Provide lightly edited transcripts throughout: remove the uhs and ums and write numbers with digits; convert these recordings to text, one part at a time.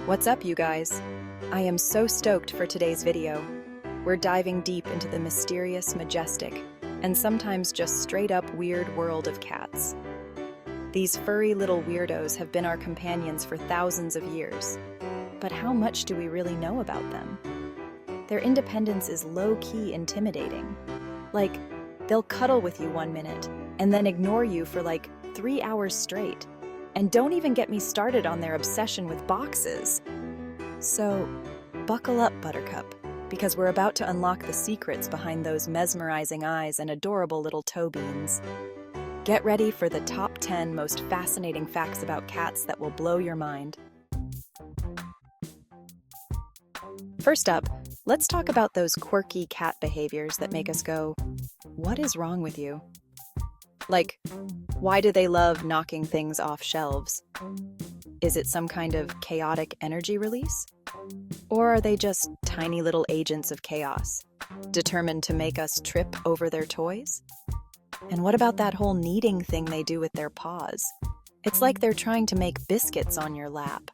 What's up, you guys? I am so stoked for today's video. We're diving deep into the mysterious, majestic, and sometimes just straight up weird world of cats. These furry little weirdos have been our companions for thousands of years. But how much do we really know about them? Their independence is low-key intimidating. Like, they'll cuddle with you 1 minute and then ignore you for like 3 hours straight. And don't even get me started on their obsession with boxes. So, buckle up, Buttercup, because we're about to unlock the secrets behind those mesmerizing eyes and adorable little toe beans. Get ready for the top 10 most fascinating facts about cats that will blow your mind. First up, let's talk about those quirky cat behaviors that make us go, "What is wrong with you?" Like, why do they love knocking things off shelves? Is it some kind of chaotic energy release? Or are they just tiny little agents of chaos, determined to make us trip over their toys? And what about that whole kneading thing they do with their paws? It's like they're trying to make biscuits on your lap.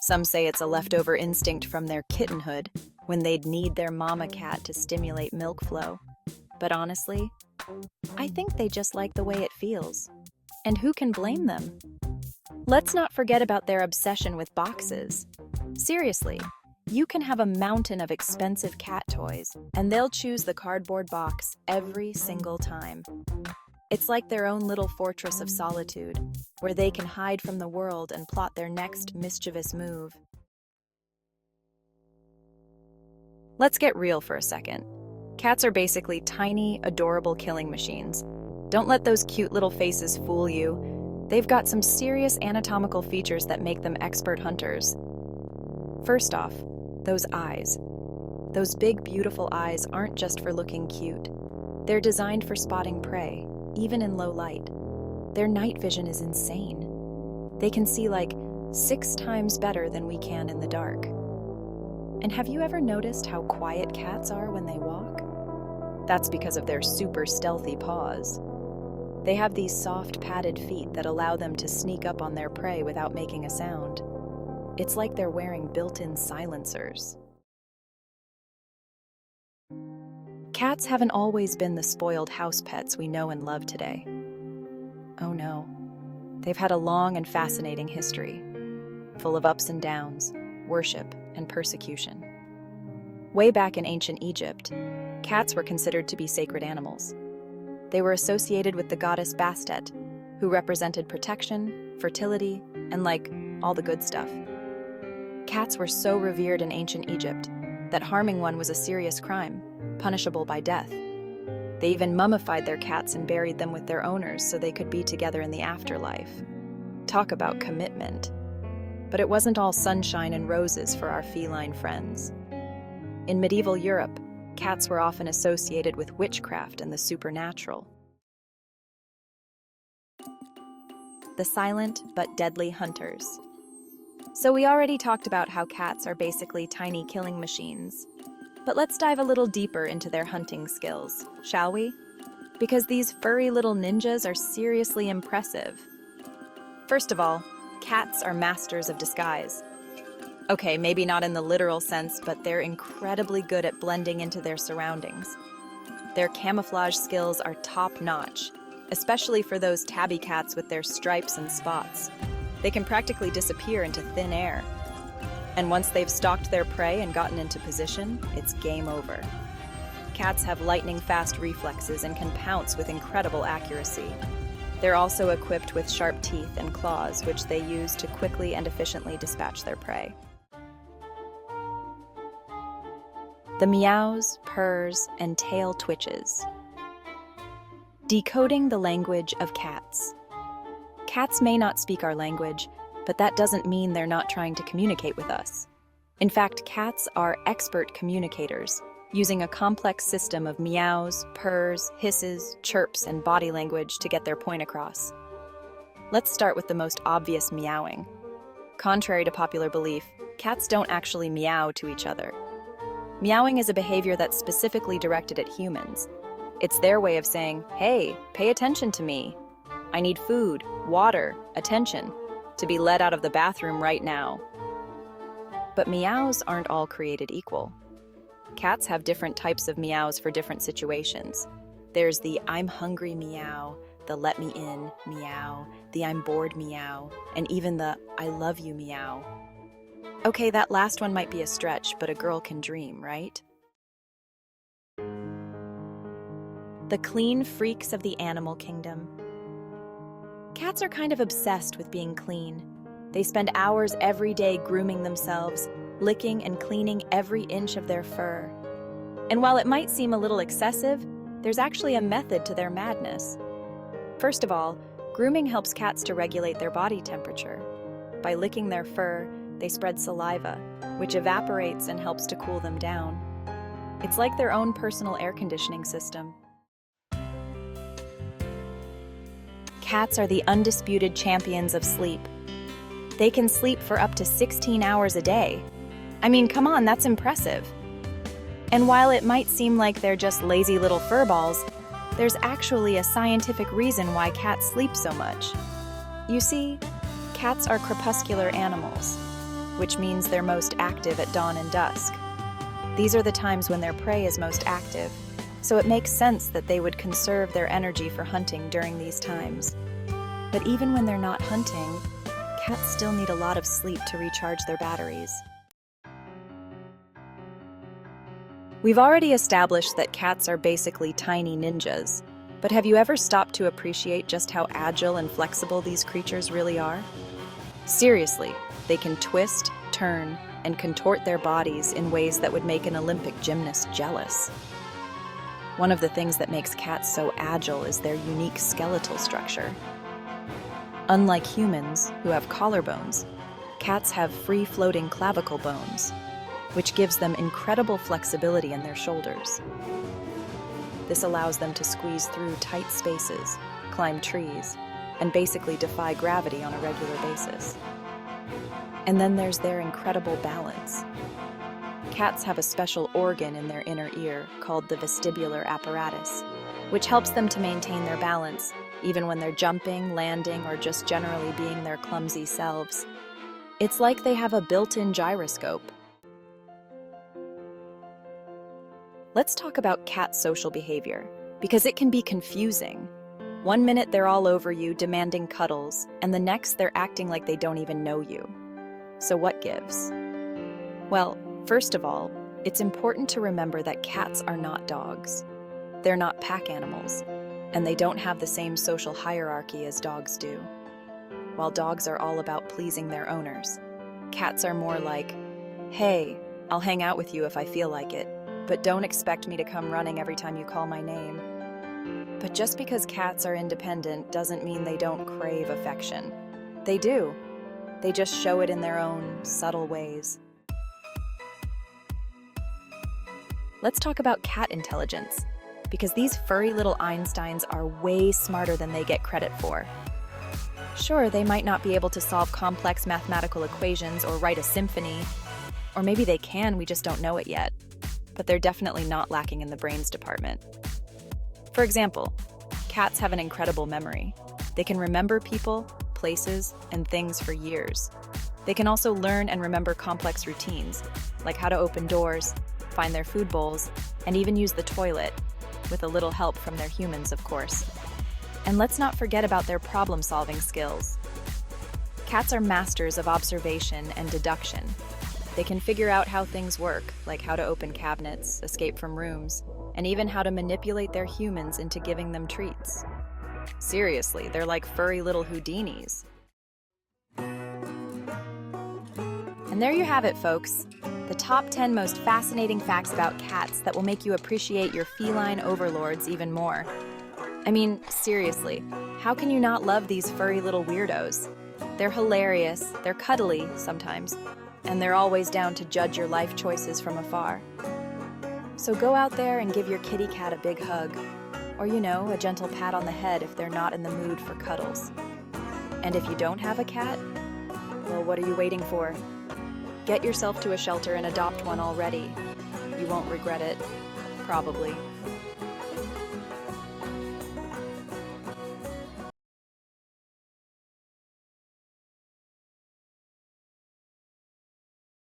Some say it's a leftover instinct from their kittenhood, when they'd knead their mama cat to stimulate milk flow. But honestly, I think they just like the way it feels. And who can blame them? Let's not forget about their obsession with boxes. Seriously, you can have a mountain of expensive cat toys, and they'll choose the cardboard box every single time. It's like their own little fortress of solitude, where they can hide from the world and plot their next mischievous move. Let's get real for a second. Cats are basically tiny, adorable killing machines. Don't let those cute little faces fool you. They've got some serious anatomical features that make them expert hunters. First off, those eyes. Those big, beautiful eyes aren't just for looking cute. They're designed for spotting prey, even in low light. Their night vision is insane. They can see like 6 times better than we can in the dark. And have you ever noticed how quiet cats are when they walk? That's because of their super stealthy paws. They have these soft padded feet that allow them to sneak up on their prey without making a sound. It's like they're wearing built-in silencers. Cats haven't always been the spoiled house pets we know and love today. Oh no. They've had a long and fascinating history, full of ups and downs, worship, and persecution. Way back in ancient Egypt, cats were considered to be sacred animals. They were associated with the goddess Bastet, who represented protection, fertility, and all the good stuff. Cats were so revered in ancient Egypt that harming one was a serious crime, punishable by death. They even mummified their cats and buried them with their owners so they could be together in the afterlife. Talk about commitment. But it wasn't all sunshine and roses for our feline friends. In medieval Europe, cats were often associated with witchcraft and the supernatural. The silent but deadly hunters. So we already talked about how cats are basically tiny killing machines. But let's dive a little deeper into their hunting skills, shall we? Because these furry little ninjas are seriously impressive. First of all, cats are masters of disguise. Okay, maybe not in the literal sense, but they're incredibly good at blending into their surroundings. Their camouflage skills are top-notch, especially for those tabby cats with their stripes and spots. They can practically disappear into thin air. And once they've stalked their prey and gotten into position, it's game over. Cats have lightning-fast reflexes and can pounce with incredible accuracy. They're also equipped with sharp teeth and claws, which they use to quickly and efficiently dispatch their prey. The meows, purrs, and tail twitches. Decoding the language of cats. Cats may not speak our language, but that doesn't mean they're not trying to communicate with us. In fact, cats are expert communicators, using a complex system of meows, purrs, hisses, chirps, and body language to get their point across. Let's start with the most obvious meowing. Contrary to popular belief, cats don't actually meow to each other. Meowing is a behavior that's specifically directed at humans. It's their way of saying, "Hey, pay attention to me. I need food, water, attention, to be let out of the bathroom right now." But meows aren't all created equal. Cats have different types of meows for different situations. There's the "I'm hungry" meow, the "let me in" meow, the "I'm bored" meow, and even the "I love you" meow. Okay, that last one might be a stretch, but a girl can dream, right? The clean freaks of the animal kingdom. Cats are kind of obsessed with being clean. They spend hours every day grooming themselves, licking and cleaning every inch of their fur. And while it might seem a little excessive, there's actually a method to their madness. First of all, grooming helps cats to regulate their body temperature. By licking their fur, they spread saliva, which evaporates and helps to cool them down. It's like their own personal air conditioning system. Cats are the undisputed champions of sleep. They can sleep for up to 16 hours a day. I mean, come on, that's impressive. And while it might seem like they're just lazy little furballs, there's actually a scientific reason why cats sleep so much. You see, cats are crepuscular animals, which means they're most active at dawn and dusk. These are the times when their prey is most active, so it makes sense that they would conserve their energy for hunting during these times. But even when they're not hunting, cats still need a lot of sleep to recharge their batteries. We've already established that cats are basically tiny ninjas, but have you ever stopped to appreciate just how agile and flexible these creatures really are? Seriously, they can twist, turn, and contort their bodies in ways that would make an Olympic gymnast jealous. One of the things that makes cats so agile is their unique skeletal structure. Unlike humans, who have collarbones, cats have free-floating clavicle bones, which gives them incredible flexibility in their shoulders. This allows them to squeeze through tight spaces, climb trees, and basically defy gravity on a regular basis. And then there's their incredible balance. Cats have a special organ in their inner ear called the vestibular apparatus, which helps them to maintain their balance, even when they're jumping, landing, or just generally being their clumsy selves. It's like they have a built-in gyroscope. Let's talk about cat social behavior, because it can be confusing. One minute they're all over you, demanding cuddles, and the next they're acting like they don't even know you. So what gives? Well, first of all, it's important to remember that cats are not dogs. They're not pack animals, and they don't have the same social hierarchy as dogs do. While dogs are all about pleasing their owners, cats are more like, "Hey, I'll hang out with you if I feel like it, but don't expect me to come running every time you call my name." But just because cats are independent doesn't mean they don't crave affection. They do. They just show it in their own subtle ways. Let's talk about cat intelligence, because these furry little Einsteins are way smarter than they get credit for. Sure, they might not be able to solve complex mathematical equations or write a symphony, or maybe they can, we just don't know it yet. But they're definitely not lacking in the brains department. For example, cats have an incredible memory. They can remember people, places, and things for years. They can also learn and remember complex routines, like how to open doors, find their food bowls, and even use the toilet, with a little help from their humans, of course. And let's not forget about their problem-solving skills. Cats are masters of observation and deduction. They can figure out how things work, like how to open cabinets, escape from rooms, and even how to manipulate their humans into giving them treats. Seriously, they're like furry little Houdinis. And there you have it, folks. The top 10 most fascinating facts about cats that will make you appreciate your feline overlords even more. I mean, seriously, how can you not love these furry little weirdos? They're hilarious, they're cuddly sometimes, and they're always down to judge your life choices from afar. So go out there and give your kitty cat a big hug, or a gentle pat on the head if they're not in the mood for cuddles. And if you don't have a cat, well, what are you waiting for? Get yourself to a shelter and adopt one already. You won't regret it, probably.